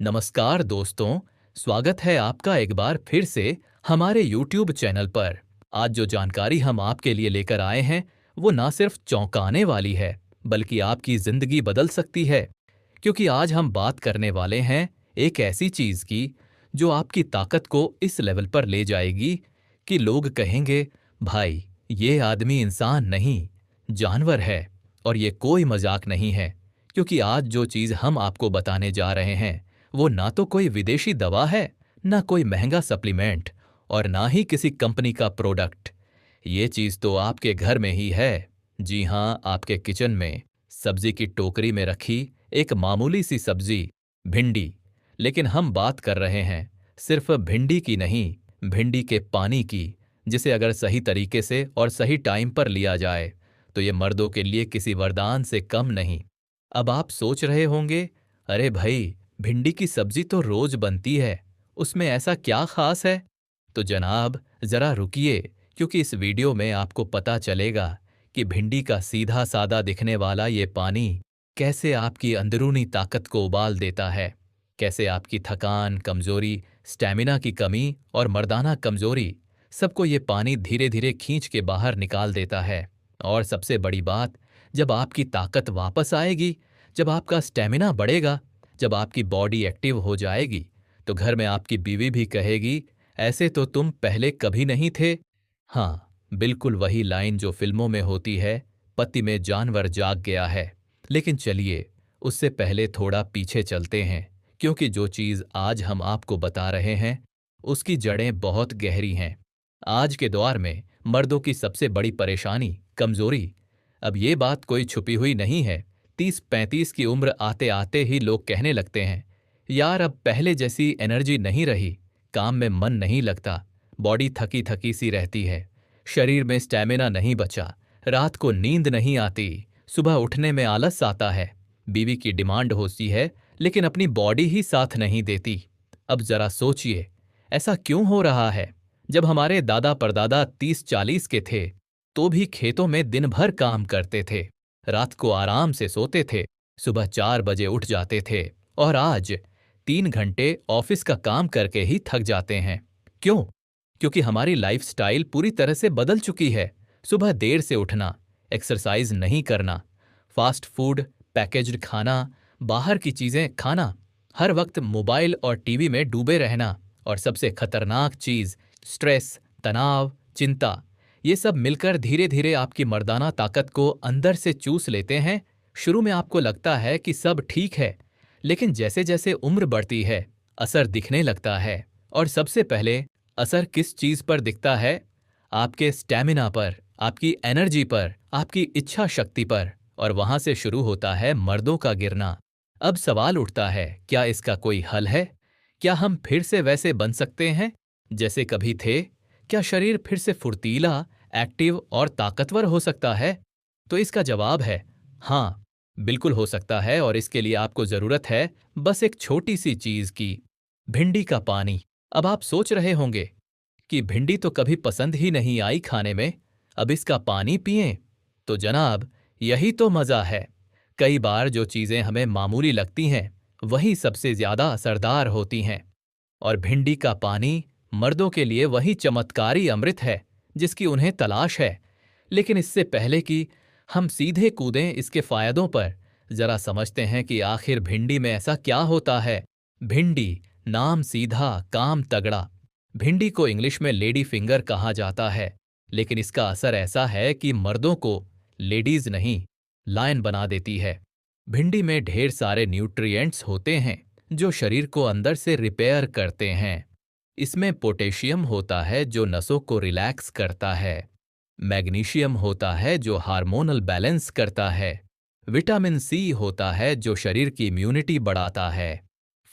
नमस्कार दोस्तों, स्वागत है आपका एक बार फिर से हमारे YouTube चैनल पर। आज जो जानकारी हम आपके लिए लेकर आए हैं, वो ना सिर्फ चौंकाने वाली है, बल्कि आपकी जिंदगी बदल सकती है। क्योंकि आज हम बात करने वाले हैं एक ऐसी चीज की जो आपकी ताकत को इस लेवल पर ले जाएगी कि लोग कहेंगे, भाई, ये आदमी इंसान नहीं, जानवर है। और ये कोई मजाक नहीं है, क्योंकि आज जो चीज हम आपको बताने जा रहे हैं वो ना तो कोई विदेशी दवा है, ना कोई महंगा सप्लीमेंट, और ना ही किसी कंपनी का प्रोडक्ट। ये चीज तो आपके घर में ही है। जी हां, आपके किचन में सब्जी की टोकरी में रखी एक मामूली सी सब्जी, भिंडी। लेकिन हम बात कर रहे हैं सिर्फ भिंडी की नहीं, भिंडी के पानी की, जिसे अगर सही तरीके से और सही टाइम पर लिया जाए तो ये मर्दों के लिए किसी वरदान से कम नहीं। अब आप सोच रहे होंगे, अरे भाई, भिंडी की सब्जी तो रोज बनती है, उसमें ऐसा क्या खास है? तो जनाब, जरा रुकिए, क्योंकि इस वीडियो में आपको पता चलेगा कि भिंडी का सीधा सादा दिखने वाला ये पानी कैसे आपकी अंदरूनी ताकत को उबाल देता है, कैसे आपकी थकान, कमजोरी, स्टैमिना की कमी और मर्दाना कमजोरी, सबको ये पानी धीरे धीरे खींच के बाहर निकाल देता है। और सबसे बड़ी बात, जब आपकी ताकत वापस आएगी, जब आपका स्टैमिना बढ़ेगा, जब आपकी बॉडी एक्टिव हो जाएगी, तो घर में आपकी बीवी भी कहेगी, ऐसे तो तुम पहले कभी नहीं थे। हाँ, बिल्कुल वही लाइन जो फिल्मों में होती है, पति में जानवर जाग गया है। लेकिन चलिए, उससे पहले थोड़ा पीछे चलते हैं, क्योंकि जो चीज आज हम आपको बता रहे हैं उसकी जड़ें बहुत गहरी हैं। आज के दौर में मर्दों की सबसे बड़ी परेशानी कमजोरी। अब ये बात कोई छुपी हुई नहीं है। 30-35 की उम्र आते आते ही लोग कहने लगते हैं, यार अब पहले जैसी एनर्जी नहीं रही, काम में मन नहीं लगता, बॉडी थकी थकी सी रहती है, शरीर में स्टैमिना नहीं बचा, रात को नींद नहीं आती, सुबह उठने में आलस आता है, बीवी की डिमांड होती है लेकिन अपनी बॉडी ही साथ नहीं देती। अब जरा सोचिए, ऐसा क्यों हो रहा है? जब हमारे दादा परदादा 30-40 के थे तो भी खेतों में दिन भर काम करते थे, रात को आराम से सोते थे, सुबह 4 बजे उठ जाते थे, और आज 3 घंटे ऑफिस का काम करके ही थक जाते हैं। क्यों? क्योंकि हमारी लाइफस्टाइल पूरी तरह से बदल चुकी है। सुबह देर से उठना, एक्सरसाइज नहीं करना, फास्ट फूड, पैकेज्ड खाना, बाहर की चीजें खाना, हर वक्त मोबाइल और टीवी में डूबे रहना, और सबसे खतरनाक चीज स्ट्रेस, तनाव, चिंता, ये सब मिलकर धीरे धीरे आपकी मर्दाना ताकत को अंदर से चूस लेते हैं। शुरू में आपको लगता है कि सब ठीक है, लेकिन जैसे जैसे उम्र बढ़ती है, असर दिखने लगता है। और सबसे पहले असर किस चीज पर दिखता है? आपके स्टैमिना पर, आपकी एनर्जी पर, आपकी इच्छा शक्ति पर। और वहां से शुरू होता है मर्दों का गिरना। अब सवाल उठता है, क्या इसका कोई हल है? क्या हम फिर से वैसे बन सकते हैं जैसे कभी थे? क्या शरीर फिर से फुर्तीला, एक्टिव और ताकतवर हो सकता है? तो इसका जवाब है हाँ, बिल्कुल हो सकता है। और इसके लिए आपको जरूरत है बस एक छोटी सी चीज की, भिंडी का पानी। अब आप सोच रहे होंगे कि भिंडी तो कभी पसंद ही नहीं आई खाने में, अब इसका पानी पिएं। तो जनाब, यही तो मजा है। कई बार जो चीजें हमें मामूली लगती हैं वही सबसे ज्यादा असरदार होती हैं। और भिंडी का पानी मर्दों के लिए वही चमत्कारी अमृत है जिसकी उन्हें तलाश है। लेकिन इससे पहले कि हम सीधे कूदें इसके फायदों पर, जरा समझते हैं कि आखिर भिंडी में ऐसा क्या होता है। भिंडी, नाम सीधा, काम तगड़ा। भिंडी को इंग्लिश में लेडी फिंगर कहा जाता है, लेकिन इसका असर ऐसा है कि मर्दों को लेडीज नहीं, लायन बना देती है। भिंडी में ढेर सारे न्यूट्रिएंट्स होते हैं जो शरीर को अंदर से रिपेयर करते हैं। इसमें पोटेशियम होता है जो नसों को रिलैक्स करता है, मैग्नीशियम होता है जो हार्मोनल बैलेंस करता है, विटामिन सी होता है जो शरीर की इम्यूनिटी बढ़ाता है,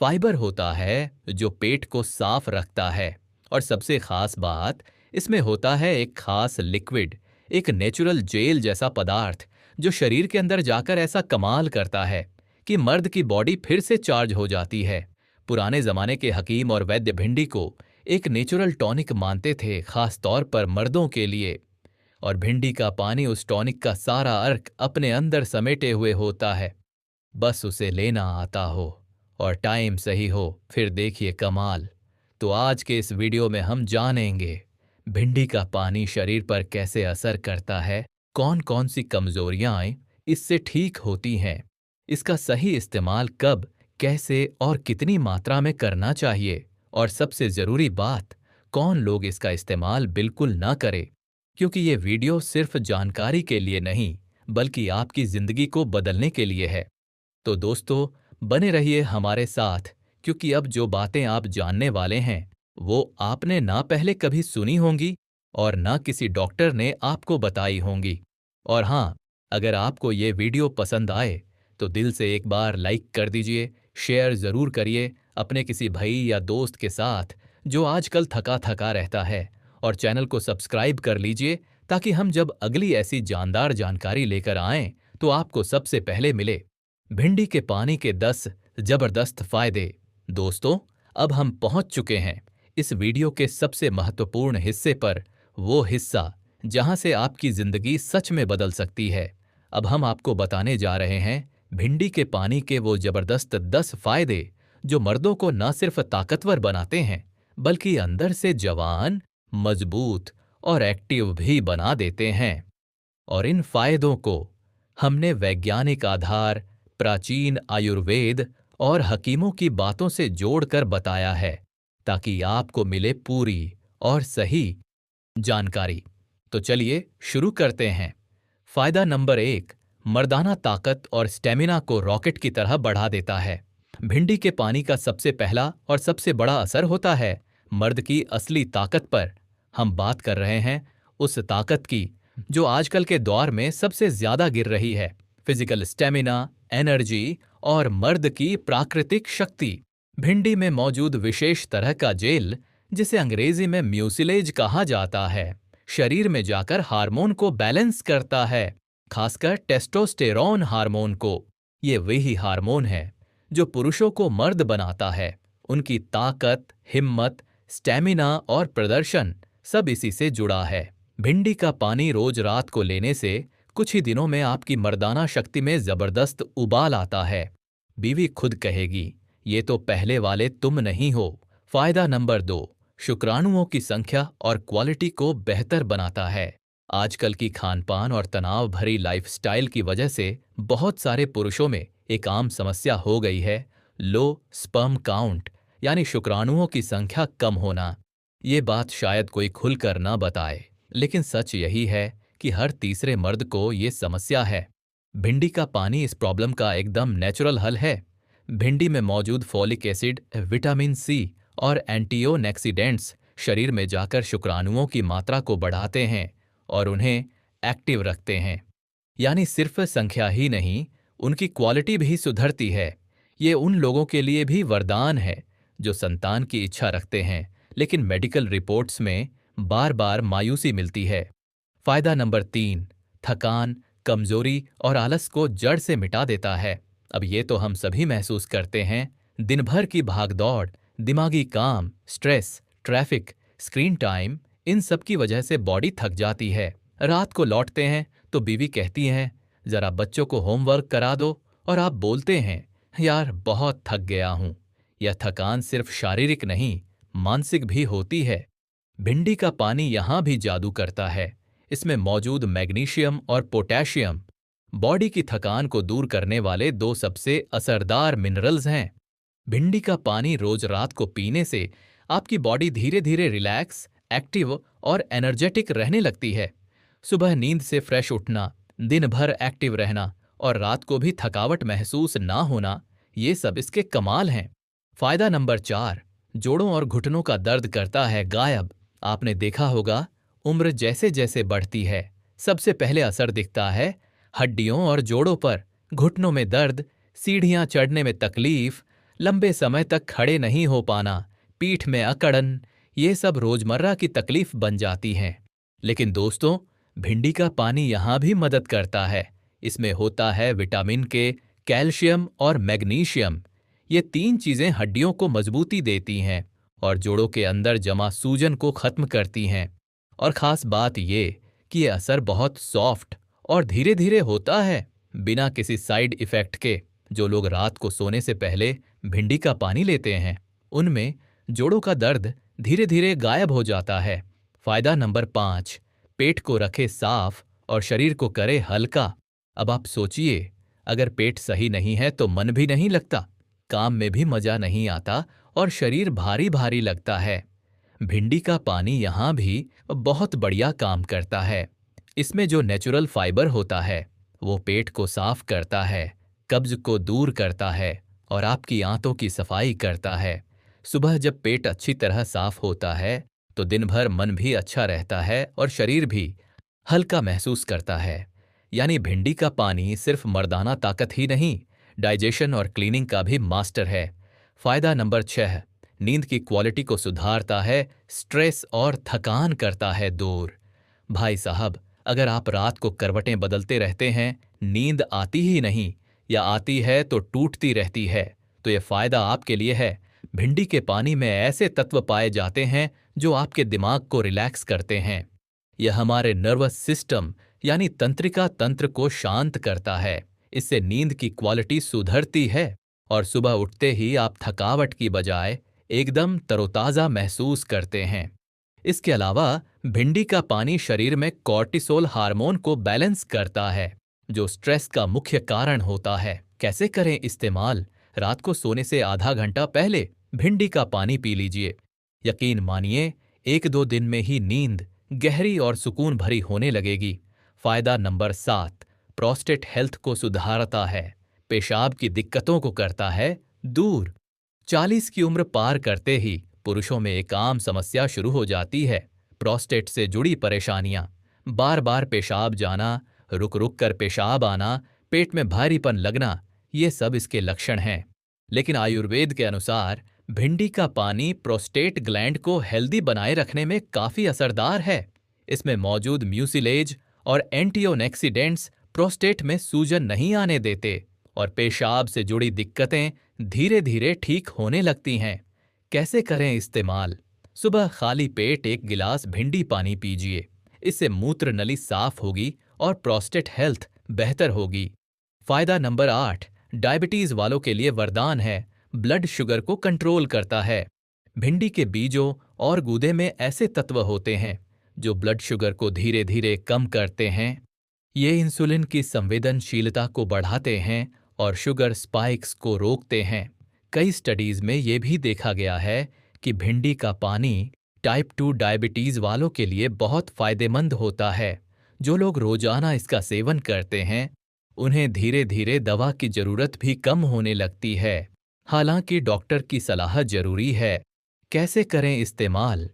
फाइबर होता है जो पेट को साफ रखता है, और सबसे खास बात, इसमें होता है एक खास लिक्विड, एक नेचुरल जेल जैसा पदार्थ जो शरीर के अंदर जाकर ऐसा कमाल करता है कि मर्द की बॉडी फिर से चार्ज हो जाती है। पुराने जमाने के हकीम और वैद्य भिंडी को एक नेचुरल टॉनिक मानते थे, खास तौर पर मर्दों के लिए। और भिंडी का पानी उस टॉनिक का सारा अर्क अपने अंदर समेटे हुए होता है, बस उसे लेना आता हो। और टाइम सही हो फिर देखिए कमाल। तो आज के इस वीडियो में हम जानेंगे भिंडी का पानी शरीर पर कैसे असर करता है, कौन कौन सी कमजोरियां इससे ठीक होती हैं, इसका सही इस्तेमाल कब, कैसे और कितनी मात्रा में करना चाहिए, और सबसे जरूरी बात, कौन लोग इसका इस्तेमाल बिल्कुल ना करें, क्योंकि ये वीडियो सिर्फ जानकारी के लिए नहीं बल्कि आपकी जिंदगी को बदलने के लिए है। तो दोस्तों, बने रहिए हमारे साथ, क्योंकि अब जो बातें आप जानने वाले हैं वो आपने ना पहले कभी सुनी होंगी और ना किसी डॉक्टर ने आपको बताई होंगी। और हाँ, अगर आपको ये वीडियो पसंद आए तो दिल से एक बार लाइक कर दीजिए, शेयर जरूर करिए अपने किसी भाई या दोस्त के साथ जो आजकल थका थका रहता है, और चैनल को सब्सक्राइब कर लीजिए ताकि हम जब अगली ऐसी जानदार जानकारी लेकर आएं तो आपको सबसे पहले मिले। भिंडी के पानी के 10 जबरदस्त फायदे। दोस्तों, अब हम पहुंच चुके हैं इस वीडियो के सबसे महत्वपूर्ण हिस्से पर, वो हिस्सा जहां से आपकी जिंदगी सच में बदल सकती है। अब हम आपको बताने जा रहे हैं भिंडी के पानी के वो जबरदस्त 10 फायदे जो मर्दों को न सिर्फ ताकतवर बनाते हैं बल्कि अंदर से जवान, मजबूत और एक्टिव भी बना देते हैं। और इन फायदों को हमने वैज्ञानिक आधार, प्राचीन आयुर्वेद और हकीमों की बातों से जोड़कर बताया है ताकि आपको मिले पूरी और सही जानकारी। तो चलिए शुरू करते हैं। फायदा नंबर 1, मर्दाना ताकत और स्टेमिना को रॉकेट की तरह बढ़ा देता है। भिंडी के पानी का सबसे पहला और सबसे बड़ा असर होता है मर्द की असली ताकत पर। हम बात कर रहे हैं उस ताकत की जो आजकल के दौर में सबसे ज्यादा गिर रही है, फिजिकल स्टेमिना, एनर्जी और मर्द की प्राकृतिक शक्ति। भिंडी में मौजूद विशेष तरह का जेल, जिसे अंग्रेजी में म्यूसिलेज कहा जाता है, शरीर में जाकर हार्मोन को बैलेंस करता है, खासकर टेस्टोस्टेरोन हार्मोन को। ये वही हार्मोन है जो पुरुषों को मर्द बनाता है। उनकी ताकत, हिम्मत, स्टेमिना और प्रदर्शन सब इसी से जुड़ा है। भिंडी का पानी रोज रात को लेने से कुछ ही दिनों में आपकी मर्दाना शक्ति में जबरदस्त उबाल आता है। बीवी खुद कहेगी, ये तो पहले वाले तुम नहीं हो। फायदा नंबर 2, शुक्राणुओं की संख्या और क्वालिटी को बेहतर बनाता है। आजकल की खानपान और तनाव भरी लाइफस्टाइल की वजह से बहुत सारे पुरुषों में एक आम समस्या हो गई है, लो स्पर्म काउंट, यानी शुक्राणुओं की संख्या कम होना। ये बात शायद कोई खुलकर ना बताए, लेकिन सच यही है कि हर तीसरे मर्द को ये समस्या है। भिंडी का पानी इस प्रॉब्लम का एकदम नेचुरल हल है। भिंडी में मौजूद फॉलिक एसिड, विटामिन सी और एंटीओक्सीडेंट्स शरीर में जाकर शुक्राणुओं की मात्रा को बढ़ाते हैं और उन्हें एक्टिव रखते हैं। यानी सिर्फ संख्या ही नहीं, उनकी क्वालिटी भी सुधरती है। ये उन लोगों के लिए भी वरदान है जो संतान की इच्छा रखते हैं लेकिन मेडिकल रिपोर्ट्स में बार बार मायूसी मिलती है। फायदा नंबर 3, थकान, कमजोरी और आलस को जड़ से मिटा देता है। अब ये तो हम सभी महसूस करते हैं। दिन भर की भागदौड़, दिमागी काम, स्ट्रेस, ट्रैफिक, स्क्रीन टाइम, इन सब की वजह से बॉडी थक जाती है। रात को लौटते हैं तो बीवी कहती है, जरा बच्चों को होमवर्क करा दो, और आप बोलते हैं, यार बहुत थक गया हूं। यह थकान सिर्फ शारीरिक नहीं, मानसिक भी होती है। भिंडी का पानी यहां भी जादू करता है। इसमें मौजूद मैग्नीशियम और पोटेशियम बॉडी की थकान को दूर करने वाले 2 सबसे असरदार मिनरल्स हैं। भिंडी का पानी रोज रात को पीने से आपकी बॉडी धीरे धीरे रिलैक्स, एक्टिव और एनर्जेटिक रहने लगती है। सुबह नींद से फ्रेश उठना, दिन भर एक्टिव रहना और रात को भी थकावट महसूस ना होना, ये सब इसके कमाल हैं। फायदा नंबर 4, जोड़ों और घुटनों का दर्द करता है गायब। आपने देखा होगा, उम्र जैसे जैसे बढ़ती है सबसे पहले असर दिखता है हड्डियों और जोड़ों पर। घुटनों में दर्द, सीढ़ियां चढ़ने में तकलीफ, लंबे समय तक खड़े नहीं हो पाना, पीठ में अकड़न, ये सब रोजमर्रा की तकलीफ बन जाती हैं। लेकिन दोस्तों, भिंडी का पानी यहां भी मदद करता है। इसमें होता है विटामिन के, कैल्शियम और मैग्नीशियम। ये 3 चीजें हड्डियों को मजबूती देती हैं और जोड़ों के अंदर जमा सूजन को खत्म करती हैं। और खास बात ये कि ये असर बहुत सॉफ्ट और धीरे धीरे होता है, बिना किसी साइड इफेक्ट के। जो लोग रात को सोने से पहले भिंडी का पानी लेते हैं, उनमें जोड़ों का दर्द धीरे धीरे गायब हो जाता है। फायदा नंबर 5, पेट को रखे साफ और शरीर को करे हल्का। अब आप सोचिए, अगर पेट सही नहीं है तो मन भी नहीं लगता, काम में भी मजा नहीं आता और शरीर भारी भारी लगता है। भिंडी का पानी यहाँ भी बहुत बढ़िया काम करता है। इसमें जो नेचुरल फाइबर होता है वो पेट को साफ करता है, कब्ज को दूर करता है और आपकी आंतों की सफाई करता है। सुबह जब पेट अच्छी तरह साफ होता है तो दिन भर मन भी अच्छा रहता है और शरीर भी हल्का महसूस करता है। यानी भिंडी का पानी सिर्फ मर्दाना ताकत ही नहीं, डाइजेशन और क्लीनिंग का भी मास्टर है। फायदा नंबर 6, नींद की क्वालिटी को सुधारता है, स्ट्रेस और थकान करता है दूर। भाई साहब, अगर आप रात को करवटें बदलते रहते हैं, नींद आती ही नहीं या आती है तो टूटती रहती है, तो यह फायदा आपके लिए है। भिंडी के पानी में ऐसे तत्व पाए जाते हैं जो आपके दिमाग को रिलैक्स करते हैं। यह हमारे नर्वस सिस्टम यानी तंत्रिका तंत्र को शांत करता है। इससे नींद की क्वालिटी सुधरती है और सुबह उठते ही आप थकावट की बजाय एकदम तरोताजा महसूस करते हैं। इसके अलावा भिंडी का पानी शरीर में कॉर्टिसोल हार्मोन को बैलेंस करता है, जो स्ट्रेस का मुख्य कारण होता है। कैसे करें इस्तेमाल? रात को सोने से आधा घंटा पहले भिंडी का पानी पी लीजिए। यकीन मानिए, 1-2 दिन में ही नींद गहरी और सुकून भरी होने लगेगी। फायदा नंबर 7, प्रोस्टेट हेल्थ को सुधारता है, पेशाब की दिक्कतों को करता है दूर। 40 की उम्र पार करते ही पुरुषों में एक आम समस्या शुरू हो जाती है, प्रोस्टेट से जुड़ी परेशानियां। बार बार पेशाब जाना, रुक रुक कर पेशाब आना, पेट में भारीपन लगना, ये सब इसके लक्षण हैं। लेकिन आयुर्वेद के अनुसार भिंडी का पानी प्रोस्टेट ग्लैंड को हेल्दी बनाए रखने में काफी असरदार है। इसमें मौजूद म्यूसिलेज और एंटीओक्सीडेंट्स प्रोस्टेट में सूजन नहीं आने देते और पेशाब से जुड़ी दिक्कतें धीरे धीरे ठीक होने लगती हैं। कैसे करें इस्तेमाल? सुबह खाली पेट 1 गिलास भिंडी पानी पीजिए। इससे मूत्र नली साफ होगी और प्रोस्टेट हेल्थ बेहतर होगी। फायदा नंबर 8, डायबिटीज वालों के लिए वरदान है, ब्लड शुगर को कंट्रोल करता है। भिंडी के बीजों और गूदे में ऐसे तत्व होते हैं जो ब्लड शुगर को धीरे धीरे कम करते हैं। ये इंसुलिन की संवेदनशीलता को बढ़ाते हैं और शुगर स्पाइक्स को रोकते हैं। कई स्टडीज में ये भी देखा गया है कि भिंडी का पानी टाइप 2 डायबिटीज वालों के लिए बहुत फायदेमंद होता है। जो लोग रोजाना इसका सेवन करते हैं उन्हें धीरे धीरे दवा की जरूरत भी कम होने लगती है। हालांकि डॉक्टर की सलाह जरूरी है। कैसे करें इस्तेमाल?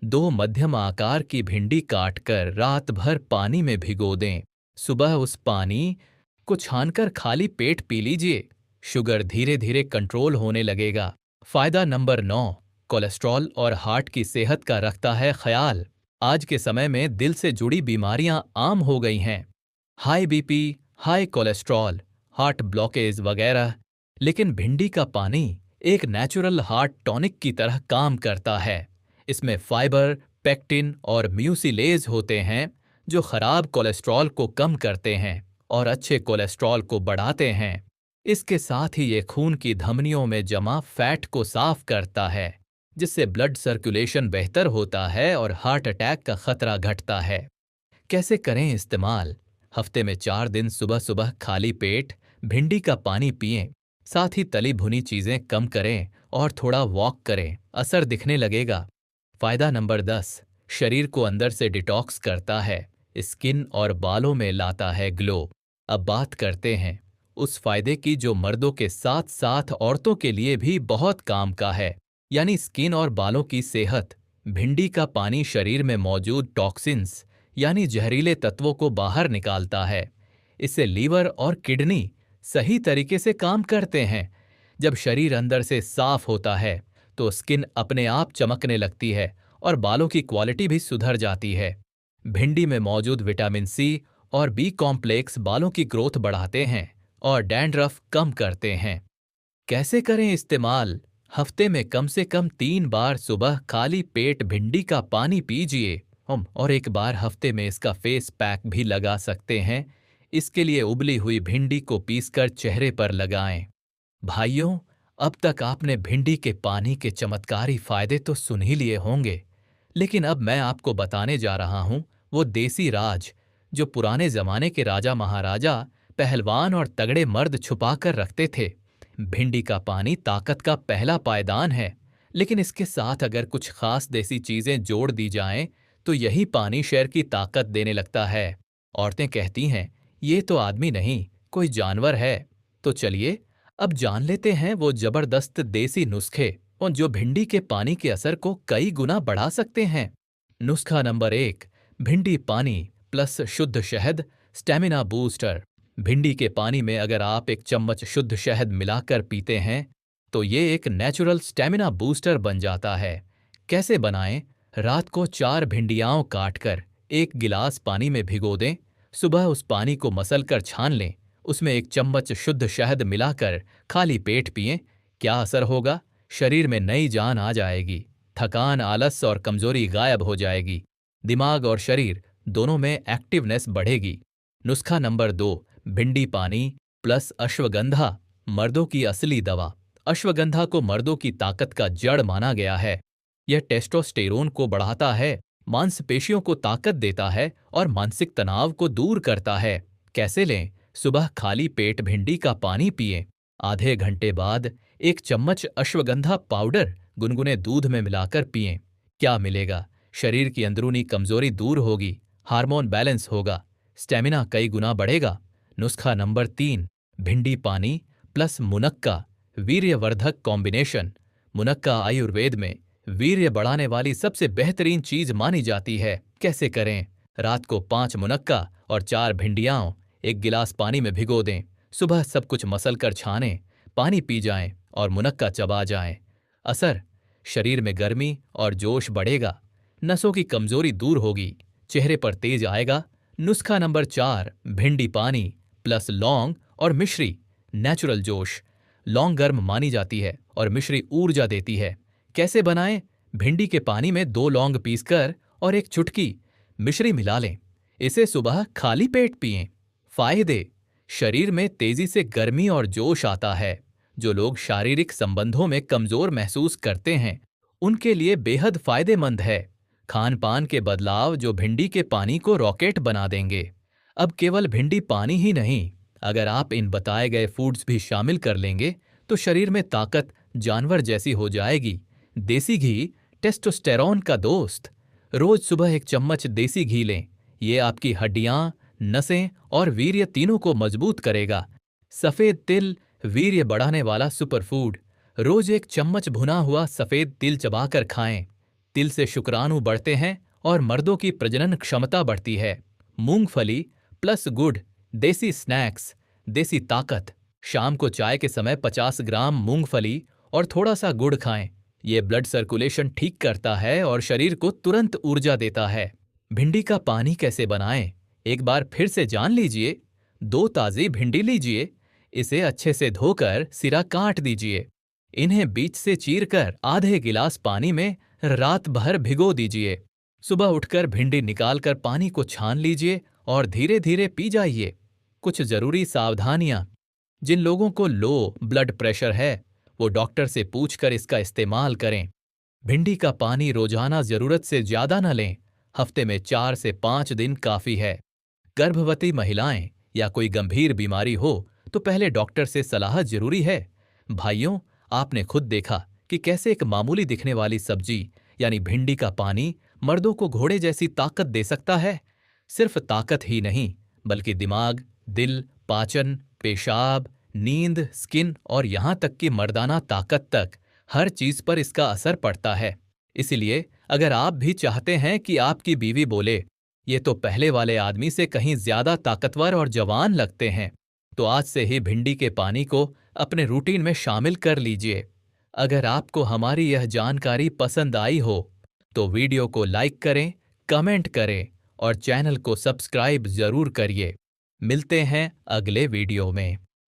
2 मध्यम आकार की भिंडी काटकर रात भर पानी में भिगो दें। सुबह उस पानी को छानकर खाली पेट पी लीजिए। शुगर धीरे धीरे कंट्रोल होने लगेगा। फायदा नंबर 9, कोलेस्ट्रॉल और हार्ट की सेहत का रखता है ख्याल। आज के समय में दिल से जुड़ी बीमारियां आम हो गई हैं, high BP, high cholesterol, heart blockage वगैरह। लेकिन भिंडी का पानी एक नेचुरल हार्ट टॉनिक की तरह काम करता है। इसमें फाइबर, पेक्टिन और म्यूसिलेज होते हैं जो खराब कोलेस्ट्रॉल को कम करते हैं और अच्छे कोलेस्ट्रॉल को बढ़ाते हैं। इसके साथ ही ये खून की धमनियों में जमा फैट को साफ करता है, जिससे ब्लड सर्कुलेशन बेहतर होता है और हार्ट अटैक का खतरा घटता है। कैसे करें इस्तेमाल? हफ्ते में 4 दिन सुबह सुबह खाली पेट भिंडी का पानी पिएं। साथ ही तली भुनी चीजें कम करें और थोड़ा वॉक करें, असर दिखने लगेगा। फायदा नंबर 10, शरीर को अंदर से डिटॉक्स करता है, स्किन और बालों में लाता है ग्लो। अब बात करते हैं उस फायदे की जो मर्दों के साथ साथ औरतों के लिए भी बहुत काम का है, यानी स्किन और बालों की सेहत। भिंडी का पानी शरीर में मौजूद टॉक्सिन्स यानी जहरीले तत्वों को बाहर निकालता है। इससे लीवर और किडनी सही तरीके से काम करते हैं। जब शरीर अंदर से साफ होता है तो स्किन अपने आप चमकने लगती है और बालों की क्वालिटी भी सुधर जाती है। भिंडी में मौजूद विटामिन सी और बी कॉम्प्लेक्स बालों की ग्रोथ बढ़ाते हैं और डैंड्रफ कम करते हैं। कैसे करें इस्तेमाल? हफ्ते में कम से कम 3 बार सुबह खाली पेट भिंडी का पानी पीजिए और 1 बार हफ्ते में इसका फेस पैक भी लगा सकते हैं। इसके लिए उबली हुई भिंडी को पीसकर चेहरे पर लगाएं। भाइयों, अब तक आपने भिंडी के पानी के चमत्कारी फायदे तो सुन ही लिए होंगे, लेकिन अब मैं आपको बताने जा रहा हूं वो देसी राज जो पुराने जमाने के राजा महाराजा, पहलवान और तगड़े मर्द छुपा कर रखते थे। भिंडी का पानी ताकत का पहला पायदान है, लेकिन इसके साथ अगर कुछ खास देसी चीजें जोड़ दी जाएं, तो यही पानी शहर की ताकत देने लगता है। औरतें कहती हैं, ये तो आदमी नहीं, कोई जानवर है। तो चलिए अब जान लेते हैं वो जबरदस्त देसी नुस्खे और जो भिंडी के पानी के असर को कई गुना बढ़ा सकते हैं। नुस्खा नंबर 1, भिंडी पानी प्लस शुद्ध शहद स्टेमिना बूस्टर। भिंडी के पानी में अगर आप एक चम्मच शुद्ध शहद मिलाकर पीते हैं तो ये एक नेचुरल स्टेमिना बूस्टर बन जाता है। कैसे बनाएं? रात को 4 भिंडियाओं काटकर एक गिलास पानी में भिगो दें। सुबह उस पानी को मसलकर छान लें, उसमें 1 चम्मच शुद्ध शहद मिलाकर खाली पेट पिएं। क्या असर होगा? शरीर में नई जान आ जाएगी, थकान, आलस और कमजोरी गायब हो जाएगी। दिमाग और शरीर दोनों में एक्टिवनेस बढ़ेगी। नुस्खा नंबर 2, भिंडी पानी प्लस अश्वगंधा, मर्दों की असली दवा। अश्वगंधा को मर्दों की ताकत का जड़ माना गया है। यह टेस्टोस्टेरोन को बढ़ाता है, मांसपेशियों को ताकत देता है और मानसिक तनाव को दूर करता है। कैसे लें? सुबह खाली पेट भिंडी का पानी पिएं। आधे घंटे बाद 1 चम्मच अश्वगंधा पाउडर गुनगुने दूध में मिलाकर पिएं। क्या मिलेगा? शरीर की अंदरूनी कमजोरी दूर होगी, हार्मोन बैलेंस होगा, स्टेमिना कई गुना बढ़ेगा। नुस्खा नंबर 3, भिंडी पानी प्लस मुनक्का, वीर्यवर्धक कॉम्बिनेशन। मुनक्का आयुर्वेद में वीर्य बढ़ाने वाली सबसे बेहतरीन चीज मानी जाती है। कैसे करें? रात को 5 मुनक्का और 4 भिंडियाओं 1 गिलास पानी में भिगो दें। सुबह सब कुछ मसलकर छानें, पानी पी जाएं और मुनक्का चबा जाएं। असर? शरीर में गर्मी और जोश बढ़ेगा, नसों की कमजोरी दूर होगी, चेहरे पर तेज आएगा। नुस्खा नंबर 4, भिंडी पानी प्लस लौंग और मिश्री, नेचुरल जोश। लौंग गर्म मानी जाती है और मिश्री ऊर्जा देती है। कैसे बनाएं? भिंडी के पानी में 2 लौंग पीसकर और 1 चुटकी मिश्री मिला लें। इसे सुबह खाली पेट पिएं। फायदे? शरीर में तेजी से गर्मी और जोश आता है। जो लोग शारीरिक संबंधों में कमजोर महसूस करते हैं, उनके लिए बेहद फायदेमंद है। खान पान के बदलाव जो भिंडी के पानी को रॉकेट बना देंगे। अब केवल भिंडी पानी ही नहीं, अगर आप इन बताए गए फूड्स भी शामिल कर लेंगे तो शरीर में ताकत जानवर जैसी हो जाएगी। देसी घी टेस्टोस्टेरोन का दोस्त। रोज सुबह 1 चम्मच देसी घी लें। ये आपकी हड्डियां, नसें और वीर्य तीनों को मजबूत करेगा। सफेद तिल वीर्य बढ़ाने वाला सुपरफूड। रोज 1 चम्मच भुना हुआ सफेद तिल चबाकर खाएं। तिल से शुक्राणु बढ़ते हैं और मर्दों की प्रजनन क्षमता बढ़ती है। मूंगफली प्लस गुड़, देसी स्नैक्स, देसी ताकत। शाम को चाय के समय 50 ग्राम मूंगफली और थोड़ा सा गुड़ खाएं। ये ब्लड सर्कुलेशन ठीक करता है और शरीर को तुरंत ऊर्जा देता है। भिंडी का पानी कैसे बनाएं? एक बार फिर से जान लीजिए। 2 ताज़ी भिंडी लीजिए, इसे अच्छे से धोकर सिरा काट दीजिए। इन्हें बीच से चीरकर आधे गिलास पानी में रात भर भिगो दीजिए। सुबह उठकर भिंडी निकालकर पानी को छान लीजिए और धीरे धीरे पी जाइए। कुछ जरूरी सावधानियां। जिन लोगों को लो ब्लड प्रेशर है, वो डॉक्टर से पूछकर इसका इस्तेमाल करें। भिंडी का पानी रोजाना जरूरत से ज्यादा न लें, हफ्ते में 4 से 5 दिन काफी है। गर्भवती महिलाएं या कोई गंभीर बीमारी हो तो पहले डॉक्टर से सलाह जरूरी है। भाइयों, आपने खुद देखा कि कैसे एक मामूली दिखने वाली सब्जी यानी भिंडी का पानी मर्दों को घोड़े जैसी ताकत दे सकता है। सिर्फ ताकत ही नहीं, बल्कि दिमाग, दिल, पाचन, पेशाब, नींद, स्किन और यहां तक कि मर्दाना ताकत तक, हर चीज पर इसका असर पड़ता है। इसलिए अगर आप भी चाहते हैं कि आपकी बीवी बोले, ये तो पहले वाले आदमी से कहीं ज्यादा ताकतवर और जवान लगते हैं, तो आज से ही भिंडी के पानी को अपने रूटीन में शामिल कर लीजिए। अगर आपको हमारी यह जानकारी पसंद आई हो तो वीडियो को लाइक करें, कमेंट करें और चैनल को सब्सक्राइब जरूर करिए। मिलते हैं अगले वीडियो में।